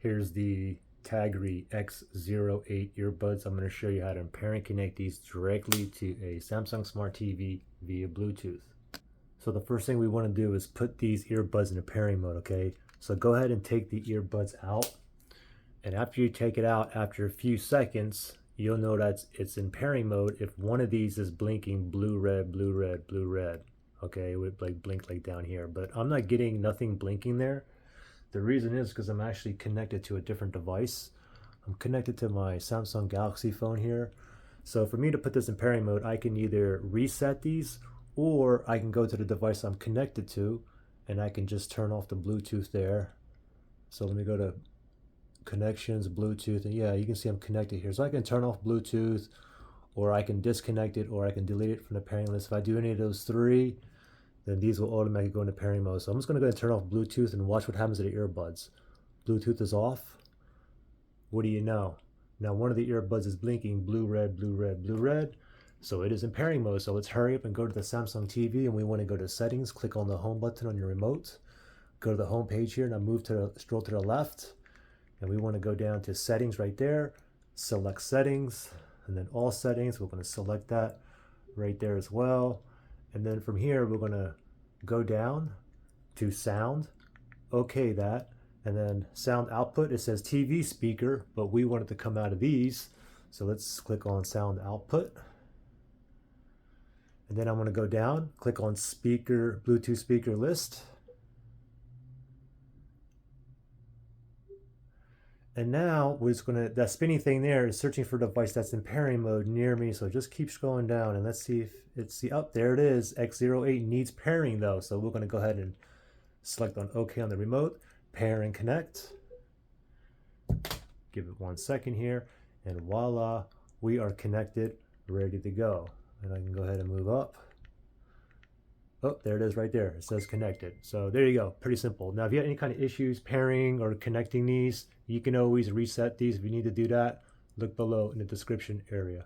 Here's the TAGRY X08 earbuds. I'm going to show you how to pair and connect these directly to a Samsung Smart TV via Bluetooth. So the first thing we want to do is put these earbuds in a pairing mode, okay? So go ahead and take the earbuds out. And after you take it out, after a few seconds, you'll know that it's in pairing mode if one of these is blinking blue, red, blue, red, blue, red. Okay, it would like blink like down here, but I'm not getting nothing blinking there. The reason is because I'm actually connected to a different device. I'm connected to my Samsung Galaxy phone here. So for me to put this in pairing mode, I can either reset these or I can go to the device I'm connected to and I can just turn off the Bluetooth there. So let me go to connections, Bluetooth, and yeah, you can see I'm connected here. So I can turn off Bluetooth, or I can disconnect it, or I can delete it from the pairing list. If I do any of those three, then these will automatically go into pairing mode. So I'm just going to go ahead and turn off Bluetooth and watch what happens to the earbuds. Bluetooth is off. What do you know? Now one of the earbuds is blinking blue, red, blue, red, blue, red. So it is in pairing mode. So let's hurry up and go to the Samsung TV, and we want to go to settings, click on the home button on your remote. Go to the home page here, now scroll to the left. And we want to go down to settings right there, select settings, and then all settings. We're going to select that right there as well. And then from here, we're going to go down to sound, okay that, and then sound output. It says TV speaker, but we want it to come out of these. So let's click on sound output. And then I'm going to go down, click on speaker, Bluetooth speaker list. And now we're just gonna, that spinning thing there is searching for a device that's in pairing mode near me. So just keep scrolling down and let's see if it's up there. It is. X08 needs pairing though. So we're gonna go ahead and select on OK on the remote, pair and connect. Give it 1 second here, and voila, we are connected, ready to go. And I can go ahead and move up. Oh, there it is right there. It says connected. So there you go. Pretty simple. Now, if you have any kind of issues pairing or connecting these, you can always reset these. If you need to do that, look below in the description area.